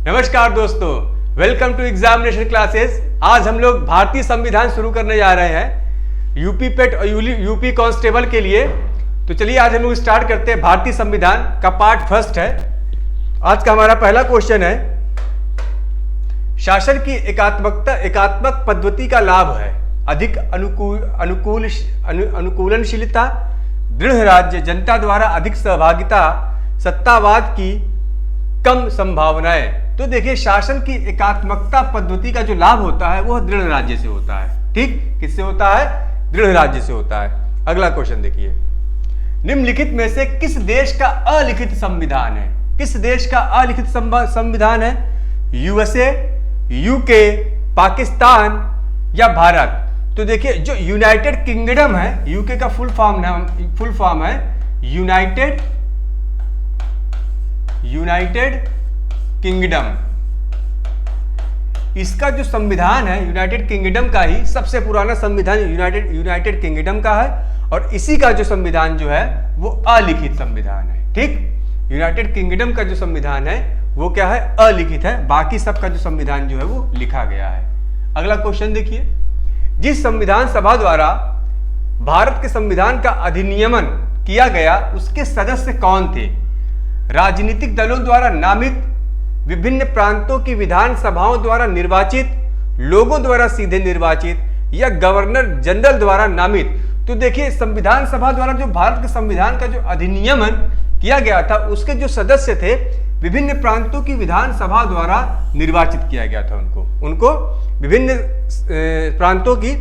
नमस्कार दोस्तों, welcome to examination classes. आज हम लोग भारतीय संविधान शुरू करने जा रहे हैं यूपी पेट और यूपी कांस्टेबल के लिए। तो चलिए आज हम लोग स्टार्ट करते हैं। भारतीय संविधान का पार्ट फर्स्ट है। आज का हमारा पहला क्वेश्चन है, शासन की एकात्मक पद्धति का लाभ है अधिक अनुकूलनशीलता, दृढ़ राज्य, जनता द्वारा अधिक सहभागिता, सत्तावाद की कम संभावनाएं। तो देखिए, शासन की एकात्मकता पद्धति का जो लाभ होता है वो दृढ़ राज्य से होता है। ठीक, किससे होता है? दृढ़ राज्य से होता है। अगला क्वेश्चन देखिए, निम्नलिखित में से किस देश का अलिखित संविधान है? किस देश का अलिखित संविधान है? यूएसए, यूके, पाकिस्तान या भारत? तो देखिए, जो यूनाइटेड किंगडम है, यूके का फुल फॉर्म है यूनाइटेड किंगडम। इसका जो संविधान है यूनाइटेड किंगडम का ही सबसे पुराना संविधान यूनाइटेड किंगडम का है, और इसी का जो संविधान जो है वो अलिखित संविधान है। ठीक, यूनाइटेड किंगडम का जो संविधान है वो क्या है? अलिखित है। बाकी सबका जो संविधान जो है वो लिखा गया है। अगला क्वेश्चन देखिए, जिस संविधान सभा द्वारा भारत के संविधान का अधिनियमन किया गया उसके सदस्य कौन थे? राजनीतिक दलों द्वारा नामित, विभिन्न प्रांतों की विधान सभाओं द्वारा निर्वाचित, लोगों द्वारा सीधे निर्वाचित, या गवर्नर जनरल द्वारा नामित? तो देखिए, संविधान सभा द्वारा जो भारत के संविधान का जो अधिनियमन किया गया था उसके जो सदस्य थे विभिन्न प्रांतों की विधान सभा द्वारा निर्वाचित किया गया था। उनको विभिन्न प्रांतों की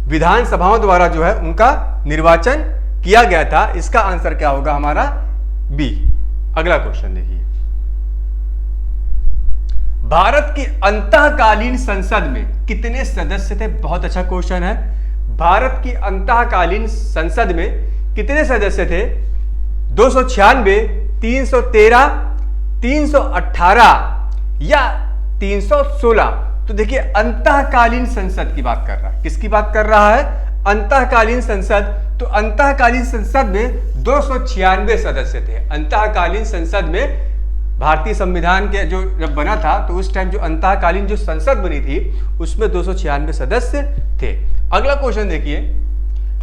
विधान सभाओं द्वारा जो है उनका निर्वाचन किया गया था। इसका आंसर क्या होगा हमारा? बी। अगला क्वेश्चन देखिए, भारत की अंतःकालीन संसद में कितने सदस्य थे? बहुत अच्छा क्वेश्चन है। भारत की अंतःकालीन संसद में कितने सदस्य थे? 296, 313, 318 या 316? तो देखिए, अंतःकालीन संसद की बात कर रहा है। किसकी बात कर रहा है? अंतःकालीन संसद। तो अंतःकालीन संसद में 296 सदस्य थे। अंतःकालीन संसद में भारतीय संविधान के जो जब बना था तो उस टाइम जो अंतःकालीन जो संसद बनी थी उसमें 296 सदस्य थे। अगला क्वेश्चन देखिए,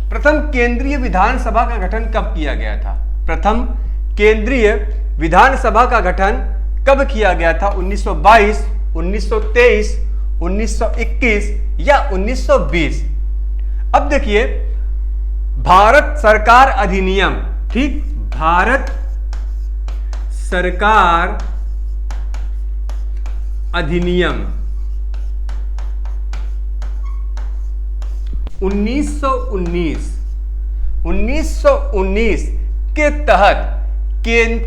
प्रथम केंद्रीय विधानसभा का गठन कब किया गया था? प्रथम केंद्रीय विधानसभा का गठन कब किया गया था? 1922, 1923, 1921 या 1920? अब देखिए, भारत सरकार अधिनियम, ठीक, भारत सरकार अधिनियम 1919 के तहत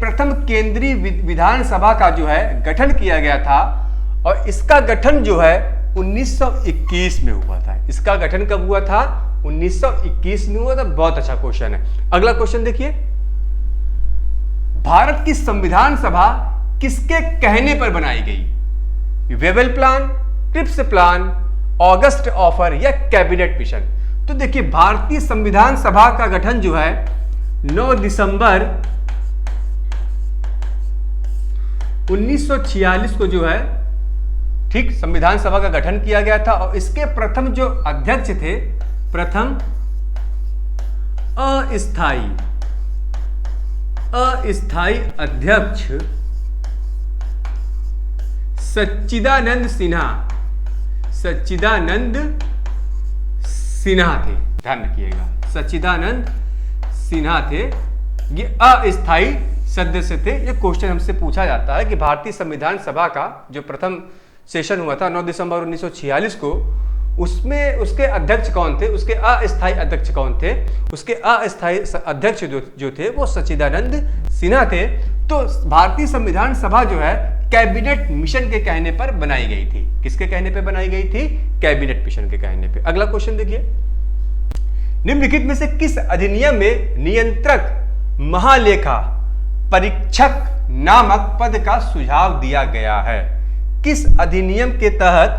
प्रथम केंद्रीय विधानसभा का जो है गठन किया गया था, और इसका गठन जो है 1921 में हुआ था। इसका गठन कब हुआ था? 1921 में हुआ था। बहुत अच्छा क्वेश्चन है। अगला क्वेश्चन देखिए, भारत की संविधान सभा किसके कहने पर बनाई गई? Wavell plan, Cripps plan, August offer या कैबिनेट मिशन? तो देखिए, भारतीय संविधान सभा का गठन जो है 9 दिसंबर 1946 को जो है, ठीक, संविधान सभा का गठन किया गया था, और इसके प्रथम जो अध्यक्ष थे, प्रथम अस्थाई अध्यक्ष सच्चिदानंद सिन्हा थे। ध्यान रखिएगा, सच्चिदानंद सिन्हा थे। ये अस्थाई सदस्य थे। ये क्वेश्चन हमसे पूछा जाता है कि भारतीय संविधान सभा का जो प्रथम सेशन हुआ था 9 दिसंबर 1946 को, उसमें उसके अध्यक्ष कौन थे? उसके अस्थाई अध्यक्ष कौन थे? उसके अस्थाई अध्यक्ष जो थे वो सच्चिदानंद सिन्हा थे। तो भारतीय संविधान सभा जो है कैबिनेट मिशन के कहने पर बनाई गई थी। किसके कहने पर बनाई गई थी? कैबिनेट मिशन के कहने पर। अगला क्वेश्चन देखिए, निम्नलिखित में से किस अधिनियम में नियंत्रक महालेखा परीक्षक नामक पद का सुझाव दिया गया है? किस अधिनियम के तहत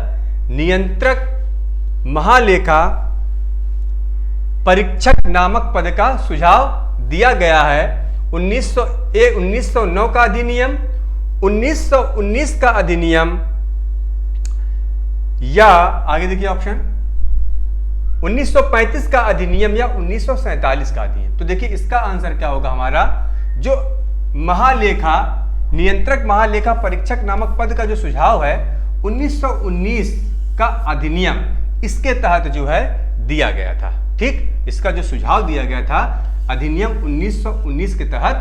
नियंत्रक महालेखा परीक्षक नामक पद का सुझाव दिया गया है? 1909 का अधिनियम, 1919 का अधिनियम या आगे देखिए ऑप्शन 1935 का अधिनियम या 1947 का अधिनियम। तो देखिए इसका आंसर क्या होगा हमारा, जो महालेखा नियंत्रक महालेखा परीक्षक नामक पद का जो सुझाव है 1919 का अधिनियम, इसके तहत जो है दिया गया था। ठीक, इसका जो सुझाव दिया गया था अधिनियम 1919 के तहत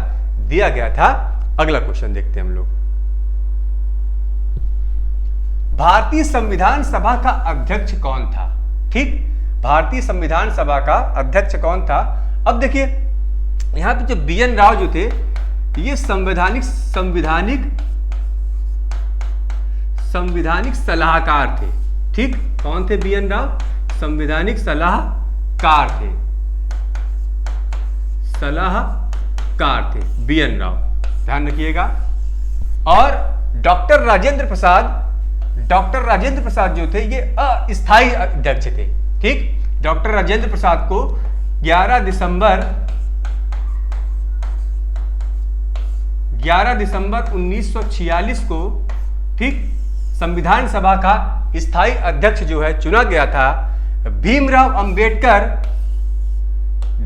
दिया गया था। अगला क्वेश्चन देखते हैं हम लोग। भारतीय संविधान सभा का अध्यक्ष कौन था? ठीक, भारतीय संविधान सभा का अध्यक्ष कौन था? अब देखिए यहां पे जो बी.एन. राव जो थे ये संविधानिक सलाहकार थे। ठीक, कौन थे बी.एन. राव? संविधानिक सलाहकार थे, सलाहकार थे बी.एन. राव, ध्यान रखिएगा। और डॉक्टर राजेंद्र प्रसाद जो थे ये अस्थायी अध्यक्ष थे। ठीक, डॉक्टर राजेंद्र प्रसाद को 11 दिसंबर 1946 को ठीक संविधान सभा का स्थायी अध्यक्ष जो है चुना गया था। भीमराव अंबेडकर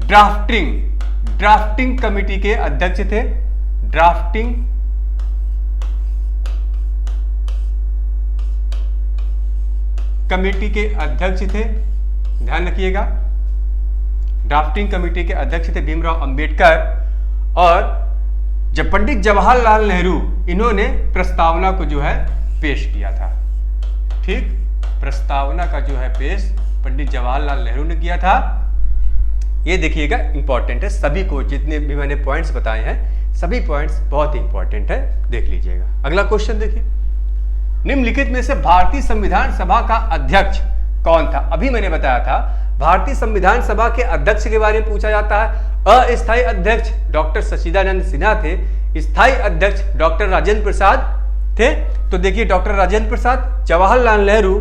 ड्राफ्टिंग कमेटी के अध्यक्ष थे। ड्राफ्टिंग कमेटी के अध्यक्ष थे, ध्यान रखिएगा। ड्राफ्टिंग कमेटी के अध्यक्ष थे भीमराव अंबेडकर। और जब पंडित जवाहरलाल नेहरू इन्होंने प्रस्तावना को जो है पेश किया था। ठीक, प्रस्तावना का जो है पेश पंडित जवाहरलाल नेहरू ने किया था। ये देखिएगा इंपॉर्टेंट है, सभी को जितने भी मैंने पॉइंट्स बताए हैं सभी पॉइंट्स बहुत ही इंपॉर्टेंट है, देख लीजिएगा। अगला क्वेश्चन देखिए, निम्नलिखित में से भारतीय संविधान सभा का अध्यक्ष कौन था? अभी मैंने बताया था भारतीय संविधान सभा के अध्यक्ष के बारे में पूछा जाता है। अस्थायी अध्यक्ष डॉक्टर सच्चिदानंद सिन्हा थे, स्थायी अध्यक्ष डॉक्टर राजेंद्र प्रसाद थे। तो देखिए डॉक्टर राजेंद्र प्रसाद, जवाहरलाल नेहरू,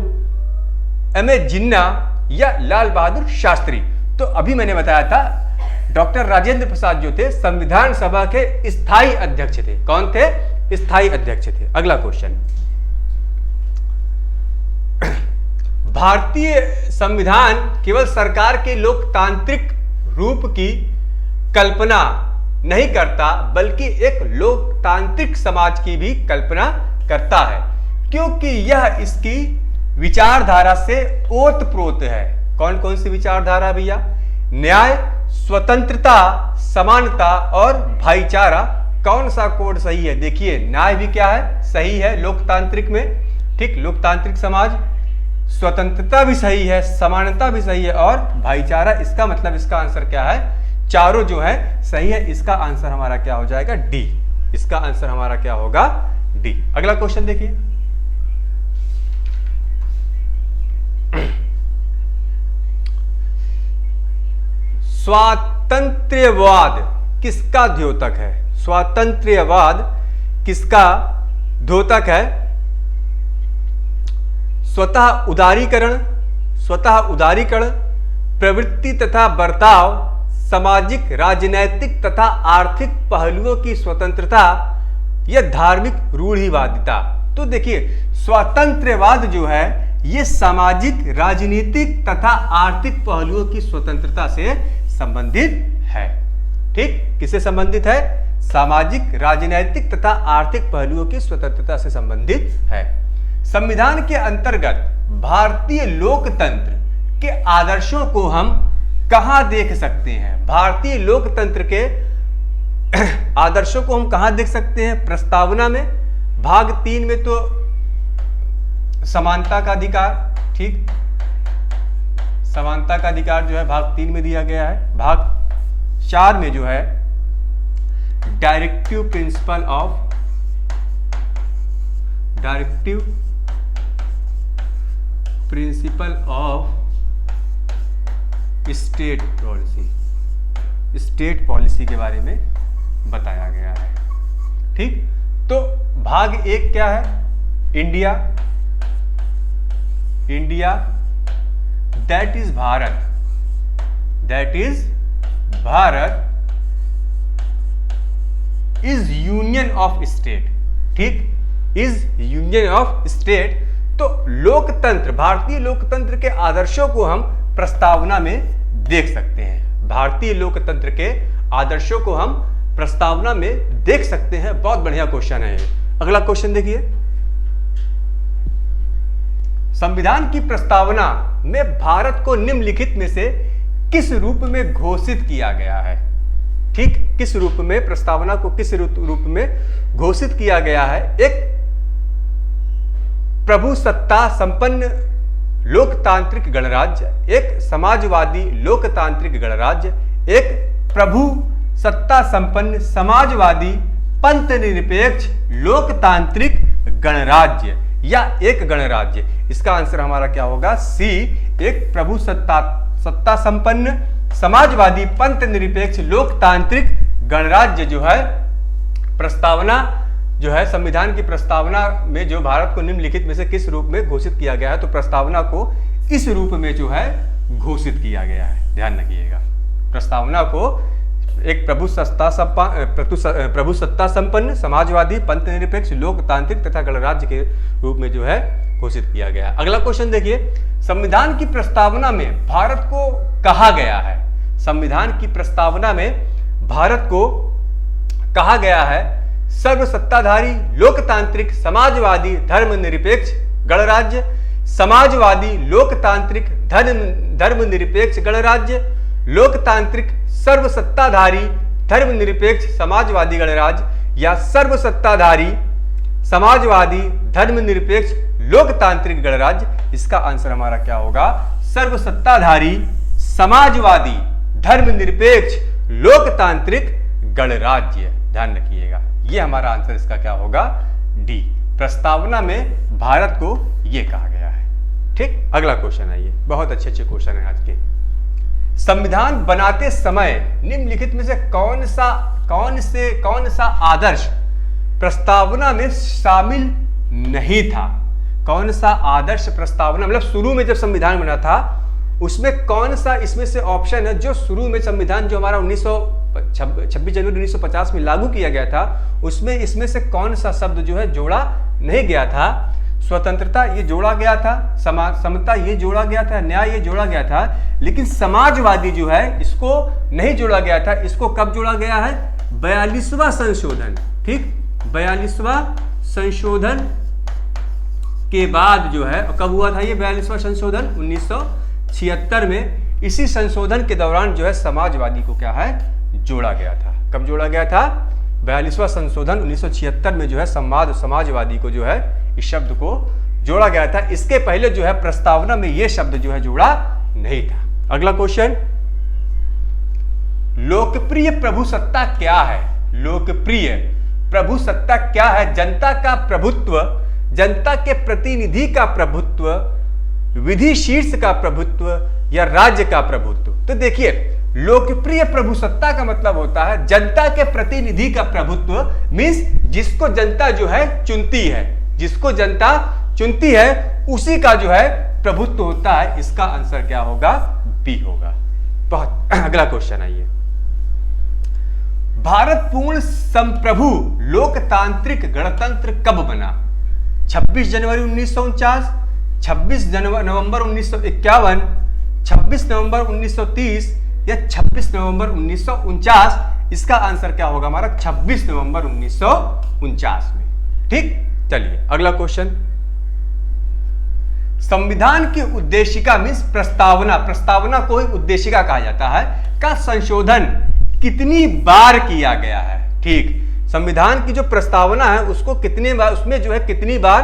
एम.ए. जिन्ना या लाल बहादुर शास्त्री। तो अभी मैंने बताया था डॉक्टर राजेंद्र प्रसाद जो थे संविधान सभा के स्थायी अध्यक्ष थे। कौन थे? स्थायी अध्यक्ष थे। अगला क्वेश्चन, भारतीय संविधान केवल सरकार के लोकतांत्रिक रूप की कल्पना नहीं करता बल्कि एक लोकतांत्रिक समाज की भी कल्पना करता है, क्योंकि यह इसकी विचारधारा से ओतप्रोत है। कौन कौन सी विचारधारा भैया? न्याय, स्वतंत्रता, समानता और भाईचारा। कौन सा कोड सही है? देखिए न्याय भी क्या है? सही है लोकतांत्रिक में। ठीक, लोकतांत्रिक समाज, स्वतंत्रता भी सही है, समानता भी सही है और भाईचारा। इसका मतलब इसका आंसर क्या है? चारों जो है सही है। इसका आंसर हमारा क्या हो जाएगा? डी। इसका आंसर हमारा क्या होगा? डी। अगला क्वेश्चन देखिए, स्वातंत्र्यवाद किसका द्योतक है? स्वातंत्र्यवाद किसका द्योतक है? स्वतः उदारीकरण, प्रवृत्ति तथा बर्ताव, सामाजिक, राजनैतिक तथा आर्थिक पहलुओं की स्वतंत्रता या धार्मिक रूढ़िवादिता। तो देखिए स्वातंत्र्यवाद जो है ये सामाजिक, राजनीतिक तथा आर्थिक पहलुओं की स्वतंत्रता से संबंधित है। ठीक, किससे संबंधित है? सामाजिक, राजनैतिक तथा आर्थिक पहलुओं की स्वतंत्रता से संबंधित है। संविधान के अंतर्गत भारतीय लोकतंत्र के आदर्शों को हम कहां देख सकते हैं? भारतीय लोकतंत्र के आदर्शों को हम कहां देख सकते हैं? प्रस्तावना में, भाग 3 में तो समानता का अधिकार, ठीक, समानता का अधिकार जो है भाग 3 में दिया गया है। भाग 4 में जो है directive principle of state policy के बारे में बताया गया है। ठीक, तो भाग 1 क्या है? India, that is Bharat is union of state. ठीक, इज यूनियन ऑफ स्टेट। तो लोकतंत्र, भारतीय लोकतंत्र के आदर्शों को हम प्रस्तावना में देख सकते हैं। भारतीय लोकतंत्र के आदर्शों को हम प्रस्तावना में देख सकते हैं। बहुत बढ़िया क्वेश्चन है ये। अगला क्वेश्चन देखिए, संविधान की प्रस्तावना में भारत को निम्नलिखित में से किस रूप में घोषित किया गया है? ठीक, किस रूप में, प्रस्तावना को किस रूप में घोषित किया गया है? एक प्रभु सत्ता संपन्न लोकतांत्रिक गणराज्य, एक समाजवादी लोकतांत्रिक गणराज्य, एक प्रभु सत्ता संपन्न समाजवादी पंथ निरपेक्ष लोकतांत्रिक गणराज्य, या एक गणराज्य। इसका आंसर हमारा क्या होगा? सी, एक प्रभु सत्ता संपन्न समाजवादी पंथ निरपेक्ष लोकतांत्रिक गणराज्य जो है प्रस्तावना, जो है संविधान की प्रस्तावना में जो भारत को निम्नलिखित में से किस रूप में घोषित किया गया है, तो प्रस्तावना को इस रूप में जो है घोषित किया गया है। ध्यान रखिएगा, प्रस्तावना को एक प्रभु सत्ता संपन्न समाजवादी पंथ निरपेक्ष लोकतांत्रिक तथा गणराज्य के रूप में जो है घोषित किया गया है। अगला क्वेश्चन देखिए, संविधान की प्रस्तावना में भारत को कहा गया है, संविधान की प्रस्तावना में भारत को कहा गया है सर्वसत्ताधारी लोकतांत्रिक समाजवादी धर्मनिरपेक्ष गणराज्य, समाजवादी लोकतांत्रिक धर्मनिरपेक्ष गणराज्य, लोकतांत्रिक सर्वसत्ताधारी धर्मनिरपेक्ष समाजवादी गणराज्य, या सर्वसत्ताधारी समाजवादी धर्मनिरपेक्ष लोकतांत्रिक गणराज्य। इसका आंसर हमारा क्या होगा? सर्वसत्ताधारी समाजवादी धर्मनिरपेक्ष लोकतांत्रिक गणराज्य। ध्यान रखिएगा, ये हमारा आंसर इसका क्या होगा? डी। प्रस्तावना में भारत को ये कहा गया है। ठीक, अगला क्वेश्चन है, ये बहुत अच्छे क्वेश्चन है आज के। संविधान बनाते समय निम्नलिखित में से कौन सा आदर्श प्रस्तावना में शामिल नहीं था? कौन सा आदर्श प्रस्तावना, मतलब शुरू में जब संविधान बना था उसमें कौन सा इसमें से ऑप्शन है जो शुरू में संविधान जो हमारा 26 जनवरी 1950 में लागू किया गया था उसमें इसमें से कौन सा शब्द जो है जोड़ा नहीं गया था? स्वतंत्रता ये जोड़ा गया था, समता ये जोड़ा गया था, न्याय ये जोड़ा गया था, लेकिन समाजवादी जो है इसको नहीं जोड़ा गया था। इसको कब जोड़ा गया है? 42वां संशोधन। ठीक, 42वां संशोधन के बाद जो है, कब हुआ था ये 42वां संशोधन? 1976 में। इसी संशोधन के दौरान जो है समाजवादी को क्या है? जोड़ा गया था। कब जोड़ा गया था? 42वां संशोधन 1976 में जो है समाजवादी को जो है इस शब्द को जोड़ा गया था। इसके पहले जो है प्रस्तावना में यह शब्द जो है जोड़ा नहीं था। अगला क्वेश्चन, लोकप्रिय प्रभुसत्ता क्या है? लोकप्रिय प्रभुसत्ता क्या है? जनता का प्रभुत्व, जनता के प्रतिनिधि का प्रभुत्व, विधि शीर्ष का प्रभुत्व, या राज्य का प्रभुत्व? तो देखिए, लोकप्रिय प्रभुसत्ता का मतलब होता है जनता के प्रतिनिधि का प्रभुत्व, मींस जिसको जनता जो है चुनती है, जिसको जनता चुनती है उसी का जो है प्रभुत्व होता है। इसका आंसर क्या होगा? बी होगा। बहुत अगला क्वेश्चन आइए, भारत पूर्ण संप्रभु लोकतांत्रिक गणतंत्र कब बना? 26 जनवरी 1949, 26 नवंबर 1951, 26 नवंबर 1930, या 26 नवंबर 1949? इसका आंसर क्या होगा हमारा? 26 नवंबर 1949 में। ठीक, चलिए अगला क्वेश्चन, संविधान की उद्देशिका मीन्स प्रस्तावना, प्रस्तावना को ही उद्देशिका कहा जाता है, का संशोधन कितनी बार किया गया है? ठीक, संविधान की जो प्रस्तावना है उसको कितने बार, उसमें जो है कितनी बार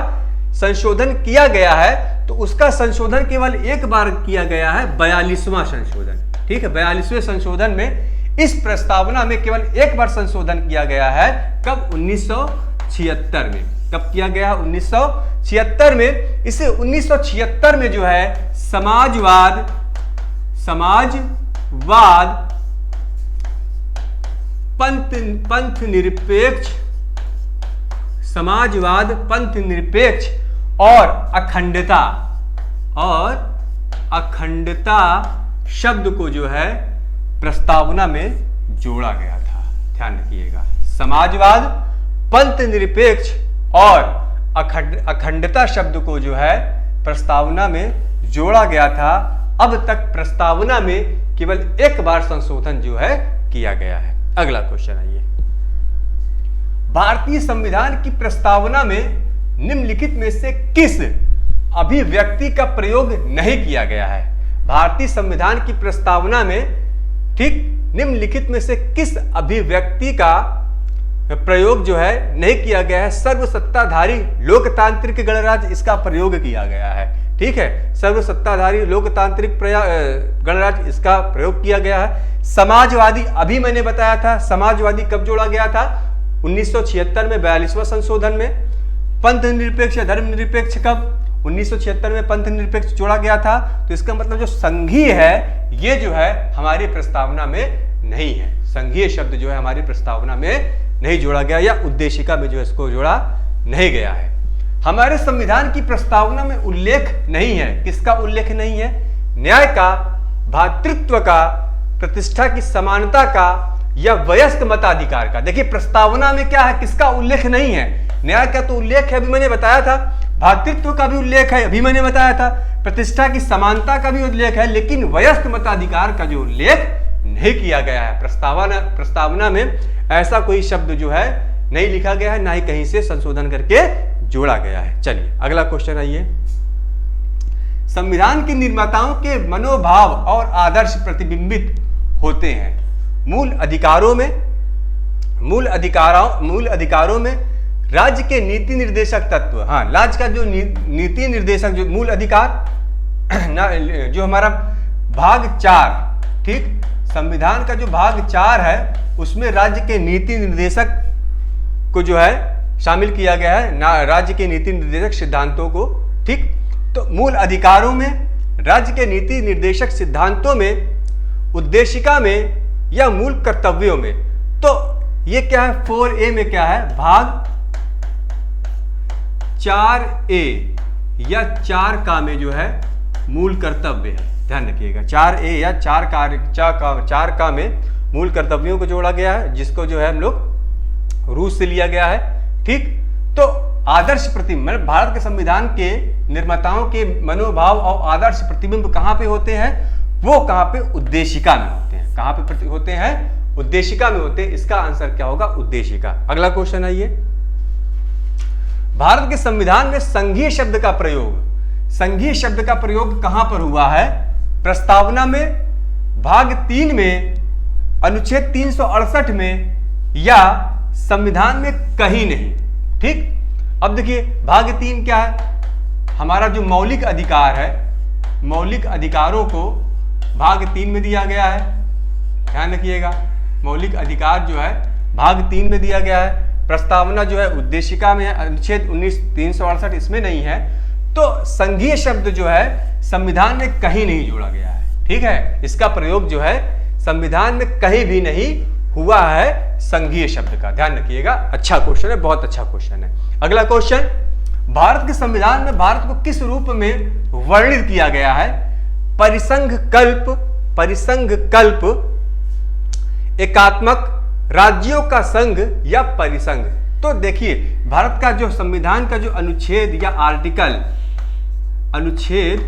संशोधन किया गया है? तो उसका संशोधन केवल एक बार किया गया है, 42वां संशोधन। ठीक है, 42वें संशोधन में इस प्रस्तावना में केवल एक बार संशोधन किया गया है। कब? 1976 में। कब किया गया? 1976 में। इसे 1976 में जो है समाजवाद पंथ निरपेक्ष, समाजवाद पंथ निरपेक्ष और अखंडता शब्द को जो है प्रस्तावना में जोड़ा गया था। ध्यान रखिएगा, समाजवाद पंथ निरपेक्ष और अखंडता शब्द को जो है प्रस्तावना में जोड़ा गया था। अब तक प्रस्तावना में केवल एक बार संशोधन जो है किया गया है। अगला क्वेश्चन आइए, भारतीय संविधान की प्रस्तावना में निम्नलिखित में से किस अभिव्यक्ति का प्रयोग नहीं किया गया है? भारतीय संविधान की प्रस्तावना में ठीक निम्नलिखित में से किस अभिव्यक्ति का प्रयोग जो है नहीं किया गया है? सर्वसत्ताधारी लोकतांत्रिक गणराज्य, इसका प्रयोग किया गया है। ठीक है, सर्वसत्ताधारी लोकतांत्रिक गणराज्य, इसका प्रयोग किया गया है। समाजवादी, अभी मैंने बताया था समाजवादी कब जोड़ा गया था? 1976 में 42वां संशोधन में। पंथ निरपेक्ष या धर्मनिरपेक्ष कब? 1976 में पंथ निरपेक्ष जोड़ा गया था। तो इसका मतलब जो संघीय है ये जो है हमारी प्रस्तावना में नहीं है। संघीय शब्द जो है हमारी प्रस्तावना में नहीं जोड़ा गया, या उद्देशिका में जो इसको जोड़ा नहीं गया है। हमारे संविधान की प्रस्तावना में उल्लेख नहीं है। किसका उल्लेख नहीं है? न्याय का, भातृत्व का, प्रतिष्ठा की समानता का, या वयस्क मताधिकार का। देखिए प्रस्तावना में क्या है, किसका उल्लेख नहीं है? न्याय का तो उल्लेख है, अभी मैंने बताया था। भातृत्व का भी उल्लेख है, अभी मैंने बताया था। प्रतिष्ठा की समानता का भी उल्लेख है, लेकिन वयस्क मताधिकार का जो उल्लेख नहीं किया गया है। प्रस्तावना में ऐसा कोई शब्द जो है नहीं लिखा गया है, ना ही कहीं से संशोधन करके जोड़ा गया है। चलिए अगला क्वेश्चन आइए, संविधान के निर्माताओं के मनोभाव और आदर्श प्रतिबिंबित होते हैं मूल अधिकारों में राज्य के नीति निर्देशक तत्व। हाँ, राज्य का जो नीति निर्देशक जो मूल अधिकार जो हमारा भाग 4, ठीक, संविधान का जो भाग 4 है उसमें राज्य के नीति निर्देशक को जो है शामिल किया गया है, राज्य के नीति निर्देशक सिद्धांतों को। ठीक, तो मूल अधिकारों में, राज्य के नीति निर्देशक सिद्धांतों में, उद्देशिका में या मूल कर्तव्यों में। तो ये क्या है? 4A में क्या है? भाग 4A या 4 में जो है मूल कर्तव्य है। ध्यान रखिएगा, 4A या 4 में मूल कर्तव्यों को जोड़ा गया है, जिसको जो है हम लोग रूस से लिया गया है। ठीक, तो आदर्श प्रतिबिंब, भारत के संविधान के निर्माताओं के मनोभाव और आदर्श प्रतिबिंब कहां पे होते हैं? वो कहां पे? उद्देशिका में होते हैं। कहां पे होते हैं? उद्देशिका में होते हैं। इसका आंसर क्या होगा? उद्देशिका। अगला क्वेश्चन आइए, भारत के संविधान में संघीय शब्द का प्रयोग कहां पर हुआ है? प्रस्तावना में, भाग 3 में, अनुच्छेद 368 में, या संविधान में कहीं नहीं। ठीक, अब देखिए भाग 3 क्या है? हमारा जो मौलिक अधिकार है, मौलिक अधिकारों को भाग 3 में दिया गया है। ध्यान रखिएगा, मौलिक अधिकार जो है भाग 3 में दिया गया है। प्रस्तावना जो है उद्देशिका में है, अनुच्छेद 368 इसमें नहीं है। तो संघीय शब्द जो है संविधान में कहीं नहीं जोड़ा गया है। ठीक है, इसका प्रयोग जो है संविधान में कहीं भी नहीं हुआ है संघीय शब्द का। ध्यान रखिएगा, अच्छा क्वेश्चन है, बहुत अच्छा क्वेश्चन है। अगला क्वेश्चन, भारत के संविधान में भारत को किस रूप में वर्णित किया गया है? परिसंघ कल्प, एकात्मक, राज्यों का संघ, या परिसंघ। तो देखिए भारत का जो संविधान का जो अनुच्छेद या आर्टिकल, अनुच्छेद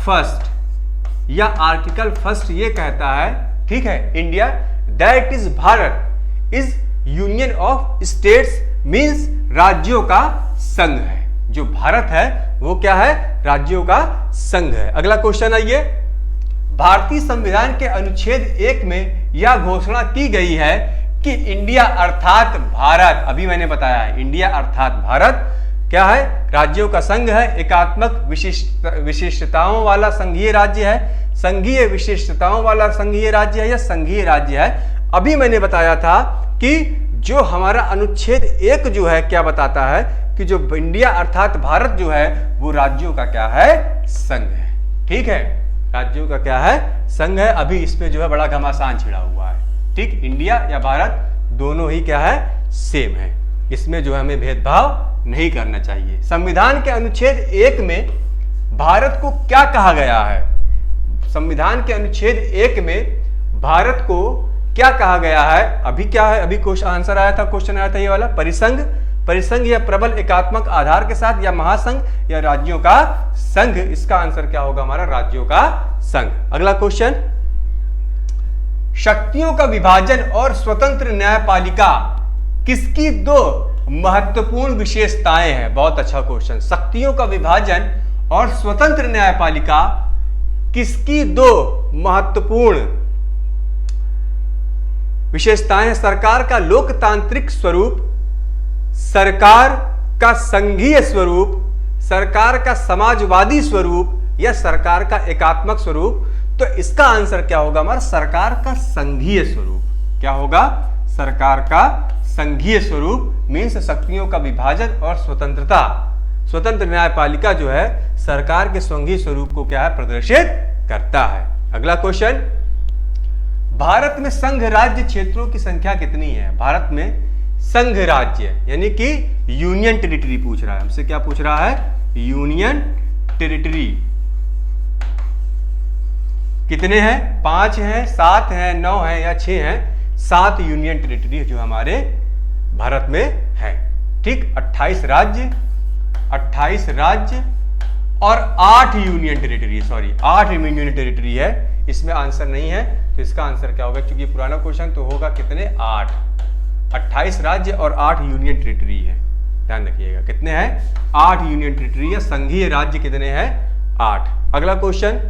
फर्स्ट या आर्टिकल फर्स्ट ये कहता है, ठीक है, India that is Bharat is union of states, means राज्यों का संघ है। जो भारत है वो क्या है? राज्यों का संघ है। अगला क्वेश्चन आइए, भारतीय संविधान के अनुच्छेद 1 में यह घोषणा की गई है कि इंडिया अर्थात भारत, अभी मैंने बताया है, इंडिया अर्थात भारत क्या है? राज्यों का संघ है, एकात्मक विशिष्टताओं वाला संघीय राज्य है, संघीय विशिष्टताओं वाला संघीय राज्य है, या संघीय राज्य है। अभी मैंने बताया था कि जो हमारा अनुच्छेद 1 जो है क्या बताता है कि जो इंडिया अर्थात भारत जो है वो राज्यों का क्या है? संघ है। ठीक है, राज्यों का क्या है? संघ है। अभी इसमें जो है बड़ा घमासान छिड़ा हुआ है। ठीक, इंडिया या भारत दोनों ही क्या है? सेम है। इसमें जो है हमें भेदभाव नहीं करना चाहिए। संविधान के अनुच्छेद 1 में भारत को क्या कहा गया है? संविधान के अनुच्छेद 1 में भारत को क्या कहा गया है? अभी क्या है? अभी क्वेश्चन आंसर आया था, क्वेश्चन आया था ये वाला, परिसंघ, परिसंघ या प्रबल एकात्मक आधार के साथ, या महासंघ या राज्यों का संघ। इसका आंसर क्या होगा हमारा? राज्यों का संघ। अगला क्वेश्चन, शक्तियों का विभाजन और स्वतंत्र न्यायपालिका किसकी दो महत्वपूर्ण विशेषताएं हैं? बहुत अच्छा क्वेश्चन। शक्तियों का विभाजन और स्वतंत्र न्यायपालिका किसकी दो महत्वपूर्ण विशेषताएं हैं? सरकार का लोकतांत्रिक स्वरूप, सरकार का संघीय स्वरूप, सरकार का समाजवादी स्वरूप, या सरकार का एकात्मक स्वरूप। तो इसका आंसर क्या होगा हमारा? सरकार का संघीय स्वरूप। क्या होगा? सरकार का संघीय स्वरूप मीन्स शक्तियों का विभाजन और स्वतंत्रता। स्वतंत्र न्यायपालिका जो है सरकार के संघीय स्वरूप को क्या है? प्रदर्शित करता है। अगला क्वेश्चन, भारत में संघ राज्य क्षेत्रों की संख्या कितनी है? भारत में संघ राज्य यानी कि यूनियन टेरिटरी पूछ रहा है हमसे। क्या पूछ रहा है? यूनियन टेरिटरी कितने हैं? 5 हैं, 7 हैं, 9 हैं या 6 हैं? 7 यूनियन टेरिटरी जो हमारे भारत में है। ठीक, 28 राज्य और 8 union territory, sorry 8 union territory है। इसमें आंसर नहीं है, तो इसका आंसर क्या होगा? क्योंकि पुराना क्वेश्चन तो होगा कितने? 8। 28 राज्य और 8 यूनियन टेरिटरी है। ध्यान रखिएगा कितने हैं? 8 यूनियन टेरिटरी या संघीय राज्य कितने हैं? 8। अगला क्वेश्चन,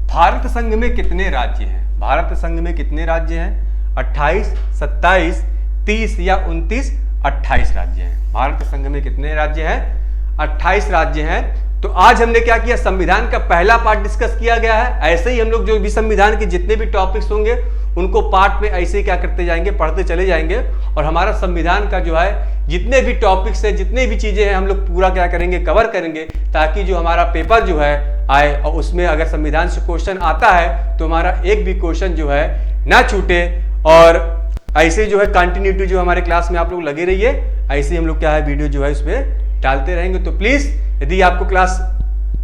भारत संघ में कितने राज्य हैं? भारत संघ में कितने राज्य हैं? 28, 27, 30 या 29? 28 राज्य हैं। भारत संघ में कितने राज्य हैं? 28 राज्य हैं। तो आज हमने क्या किया? संविधान का पहला पार्ट डिस्कस किया गया है। ऐसे ही हम लोग जो भी संविधान के जितने भी टॉपिक्स होंगे उनको पार्ट में ऐसे ही क्या करते जाएंगे? पढ़ते चले जाएंगे। और हमारा संविधान का जो है जितने भी टॉपिक्स है, जितने भी चीजें हैं, हम लोग पूरा क्या करेंगे? कवर करेंगे, ताकि जो हमारा पेपर जो है आए और उसमें अगर संविधान से क्वेश्चन आता है तो हमारा एक भी क्वेश्चन जो है ना छूटे। और ऐसे जो है कंटिन्यूटी जो हमारे क्लास में आप लोग लगे रहिए। ऐसे हम लोग क्या है वीडियो जो है उसमें डालते रहेंगे। तो प्लीज यदि आपको क्लास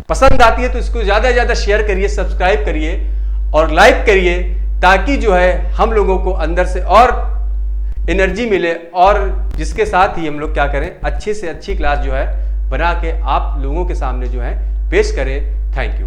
पसंद आती है तो इसको ज्यादा से ज्यादा शेयर करिए, सब्सक्राइब करिए और लाइक करिए, ताकि जो है हम लोगों को अंदर से और एनर्जी मिले, और जिसके साथ ही हम लोग क्या करें? अच्छी से अच्छी क्लास जो है बना के आप लोगों के सामने जो है पेश करें। Thank you.